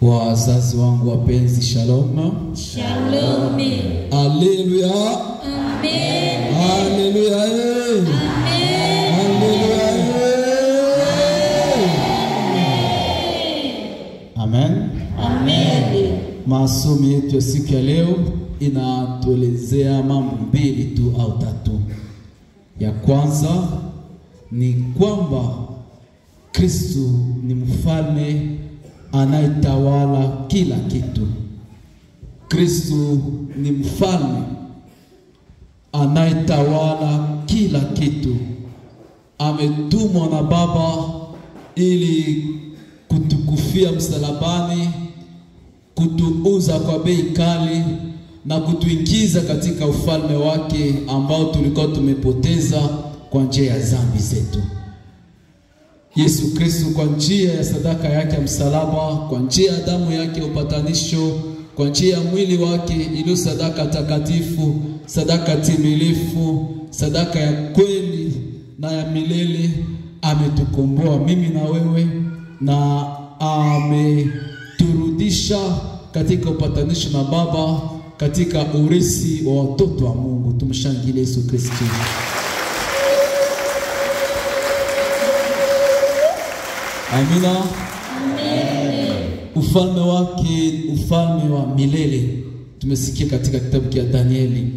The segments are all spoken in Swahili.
Wazazi wangu wapenzi, shalom. Shalom. Haleluya. Amen. Haleluya. Amen. Haleluya. Amen. Amen. Masomo yetu ya siku ya leo inatuelezea mambo mbili tu au tatu. Ya kwanza ni kwamba Kristo ni mfalme anayetawala kila kitu. Kristo ni mfalme anayetawala kila kitu. Ametumwa na Baba ili kutukufia msalabani, kutuuza kwa bei kali na kutuingiza katika ufalme wake ambao tulikuwa tumepoteza kwa njia ya dhambi zetu. Yesu Kristo kwa njia ya sadaka yake ya msalaba, kwa njia ya damu yake ya upatanisho, kwa njia ya mwili wake iliyo sadaka takatifu, sadaka timilifu, sadaka ya kweli na ya milele, ametukomboa mimi na wewe na ameturudisha katika upatanisho na Baba, katika urithi wa watoto wa Mungu. Tumshangilie Yesu Kristo. Amina. Amen. Ufalme wake, ufalme wa milele. Tumesikia katika kitabu cha Danieli.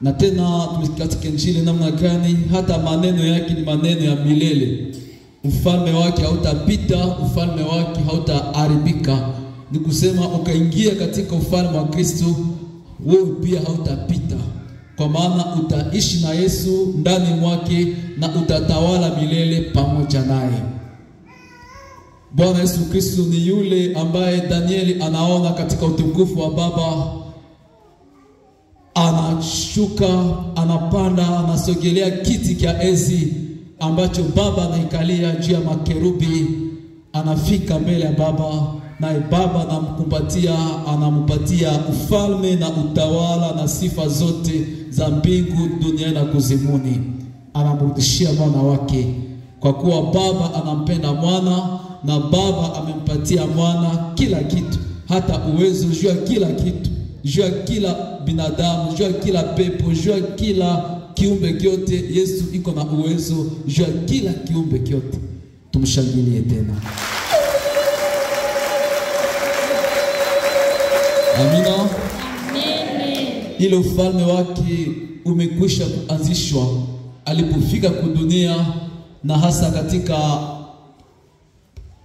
Na tena tumesikia katika Injili namna gani hata maneno yake ni maneno ya milele. Ufalme wake hautapita, ufalme wake hautaharibika. Ni kusema ukaingia katika ufalme wa Kristo, wewe pia hautapita. Kwa maana utaishi na Yesu ndani mwake na utatawala milele pamoja naye. Bwana Yesu Kristo ni yule ambaye Danieli anaona katika utukufu wa Baba. Anashuka, anapanda, anasogelea kiti cha enzi ambacho Baba anaikalia juu ya makerubi. Anafika mbele ya Baba, naye Baba anampatia ufalme na utawala na sifa zote za mbingu, dunia na kuzimuni. Anamrudishia mwana wake kwa kuwa Baba anampenda mwana na Baba amempatia mwana kila kitu, hata uwezo juu ya kila kitu, juu ya kila binadamu, juu ya kila pepo, juu ya kila kiumbe kyote. Yesu iko na uwezo juu ya kila kiumbe kyote. Tumshangilie tena. Amina. Amen. Ile ufalme wake umekwisha kuanzishwa alipofika kudunia, na hasa katika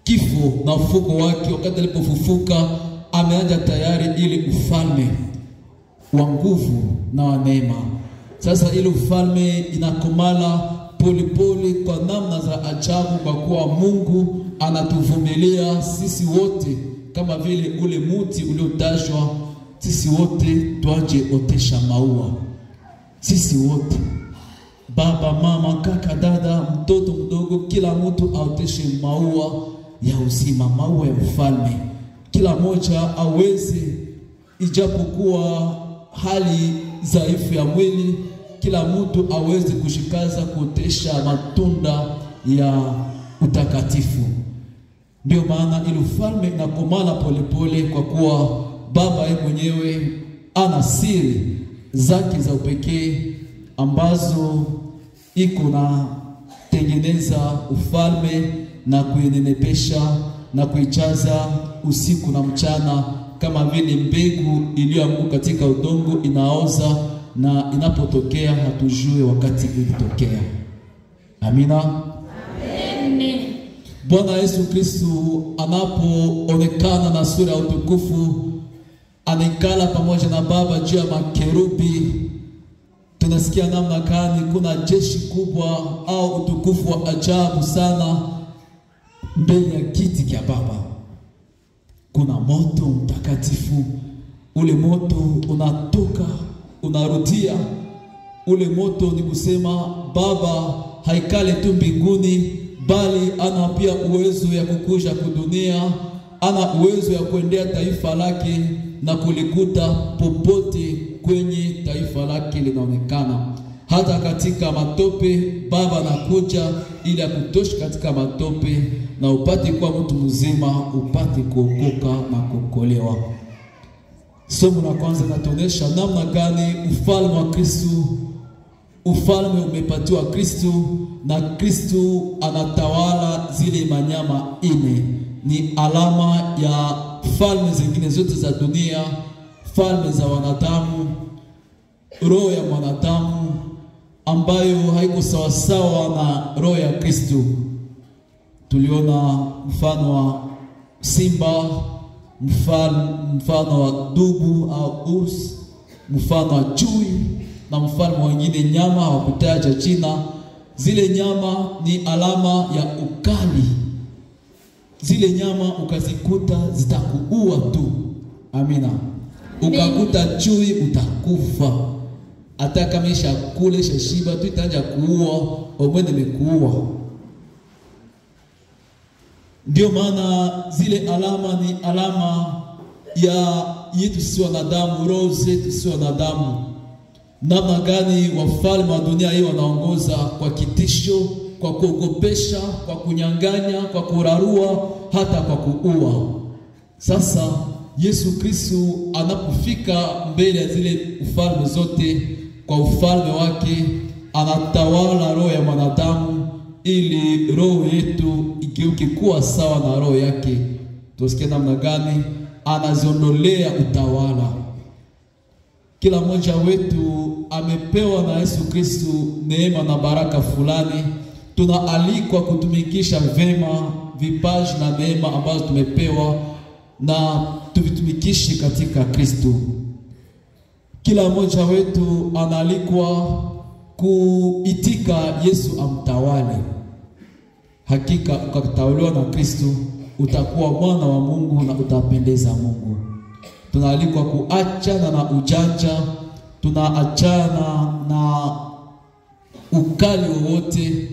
kifo na ufufuko wake. Wakati alipofufuka ameanza tayari ile ufalme wa nguvu na wa neema. Sasa ile ufalme inakomala polepole kwa namna za ajabu, kwa kuwa Mungu anatuvumilia sisi wote kama vile ule muti uliotajwa. Sisi wote tuaje otesha maua. Sisi wote, baba, mama, kaka, dada, mtoto mdogo, kila mtu aoteshe maua ya uzima, maua ya ufalme. Kila moja aweze, ijapokuwa hali dhaifu ya mwili, kila mtu aweze kushikaza kuotesha matunda ya utakatifu. Ndio maana ile ufalme inakomana polepole, kwa kuwa Baba yeye mwenyewe ana siri zake za upekee ambazo iko na tengeneza ufalme na kuinenepesha na kuijaza usiku na mchana, kama vile mbegu iliyoanguka katika udongo inaoza na inapotokea hatujue wakati ilitokea. Amina. Amen. Bwana Yesu Kristo anapoonekana na sura ya utukufu, anikala pamoja na Baba juu ya makerubi. Tunasikia namna gani kuna jeshi kubwa au utukufu wa ajabu sana mbele ya kiti cha Baba. Kuna moto mtakatifu. Ule moto unatoka, unarudia. Ule moto ni kusema Baba haikale tu mbinguni, bali ana pia uwezo ya kukuja kudunia. Ana uwezo ya kuendea taifa lake na kulikuta popote kwenye taifa lake linaonekana. hata katika matope Baba anakuja ili akutoshe katika matope na upate kuwa mtu mzima, upate kuokoka na kuokolewa. Somo la kwanza linatuonyesha namna gani ufalme wa Kristo, ufalme umepatiwa Kristo na Kristo anatawala zile manyama ine. Ni alama ya falme zingine zote za dunia, falme za wanadamu, roho ya mwanadamu ambayo haiko sawasawa na roho ya Kristo. Tuliona mfano wa simba, mfano wa dubu au urs, mfano wa chui na mfano mwingine nyama wa kutaja jina. Zile nyama ni alama ya ukali. Zile nyama ukazikuta zitakuua tu. Amina. Ukakuta chui utakufa. Hata kama ishakule shashiba tu itaanza kuua, omwene mekuua. Ndio maana zile alama ni alama ya yetu si wanadamu, roho zetu si wanadamu. Namna gani wafalme wa dunia hii wanaongoza kwa kitisho, kwa kuogopesha, kwa kunyang'anya, kwa kurarua, hata kwa kuua. Sasa Yesu Kristo anapofika mbele ya zile ufalme zote, kwa ufalme wake anatawala roho ya mwanadamu ili roho yetu igeuke kuwa sawa na roho yake. Tusikie namna gani anaziondolea utawala. Kila mmoja wetu amepewa na Yesu Kristo neema na baraka fulani. Tunaalikwa kutumikisha vema vipaji na neema ambazo tumepewa na tuvitumikishe katika Kristo. Kila mmoja wetu analikwa kuitika Yesu amtawale. Hakika ukatawaliwa na Kristo utakuwa mwana wa Mungu na utapendeza Mungu. Tunaalikwa kuachana na ujanja, tunaachana na ukali wowote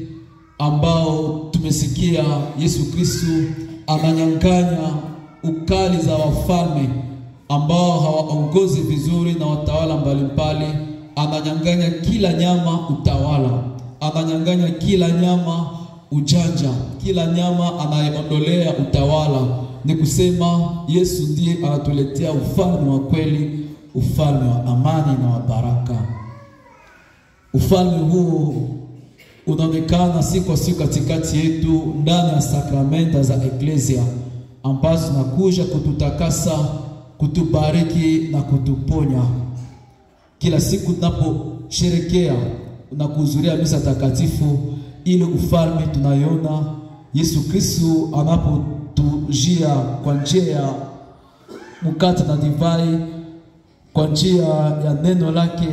ambao tumesikia Yesu Kristo ananyang'anya ukali za wafalme ambao hawaongozi vizuri na watawala mbalimbali. Ananyang'anya kila nyama utawala, ananyang'anya kila nyama ujanja, kila nyama anayeondolea utawala. Ni kusema Yesu ndiye anatuletea ufalme wa kweli, ufalme wa amani na wa baraka. Ufalme huu unaonekana siku kwa siku katikati yetu ndani ya sakramenta za Eklesia ambazo zinakuja kututakasa, kutubariki na kutuponya. Kila siku tunaposherekea na kuhudhuria misa takatifu, ile ufalme tunaiona Yesu Kristo anapotujia kwa njia ya mkate na divai, kwa njia ya neno lake,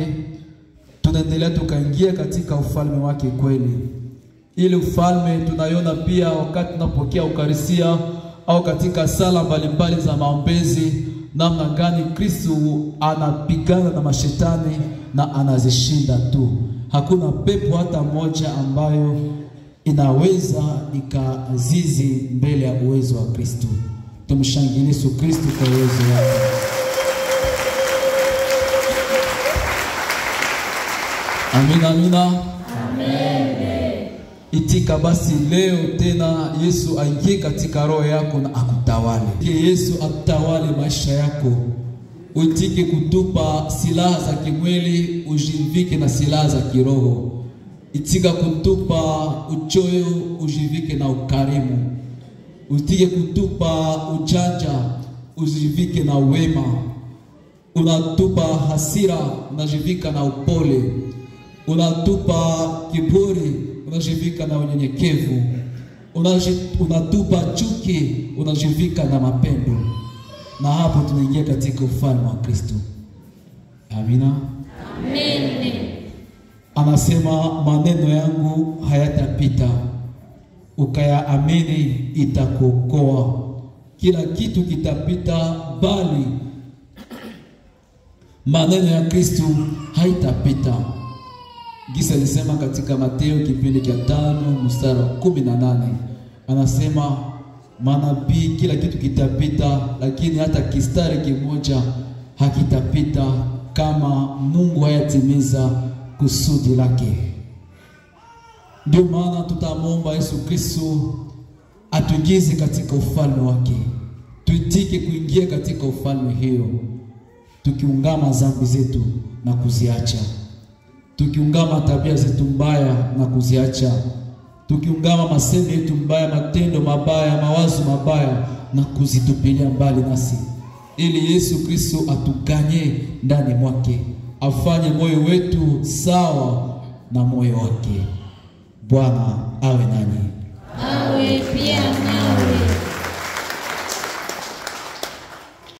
tunaendelea tukaingia katika ufalme wake kweli. Ile ufalme tunaiona pia wakati tunapokea Eukaristia au katika sala mbalimbali za maombezi, namna gani Kristo anapigana na mashetani na anazishinda tu. Hakuna pepo hata moja ambayo inaweza ikazizi mbele ya uwezo wa Kristo. Tumshangilie Yesu Kristo kwa uwezo wake. Amina, amina. Amen. Itika basi leo tena Yesu aingie katika roho yako na akutawale. Yesu atawale maisha yako. Uitike kutupa silaha za kimwili, ujivike na silaha za kiroho. Itika kutupa uchoyo, ujivike na ukarimu. Uitike kutupa ujanja, ujivike na wema. Unatupa hasira, unajivika na upole. Unatupa kiburi, unajivika na unyenyekevu. Unatupa chuki, unajivika na mapendo. Na hapo tunaingia katika ufalme wa Kristo. Amina. Amen. Anasema maneno yangu hayatapita, ukayaamini itakuokoa. Kila kitu kitapita, bali maneno ya Kristo haitapita. Gisa alisema katika Mateo kipindi cha 5 mstari wa 18. Anasema manabii kila kitu kitapita, lakini hata kistari kimoja hakitapita kama Mungu hayatimiza kusudi lake. Ndio maana tutamwomba Yesu Kristo atuingize katika ufalme wake. Tuitike kuingia katika ufalme hiyo, tukiungama dhambi zetu na kuziacha, tukiungama tabia zetu mbaya na kuziacha, tukiungama masemi yetu mbaya, matendo mabaya, mawazo mabaya na kuzitupilia mbali nasi, ili Yesu Kristo atuganye ndani mwake, afanye moyo wetu sawa na moyo wake. Bwana awe nanyi. Awe pia nawe.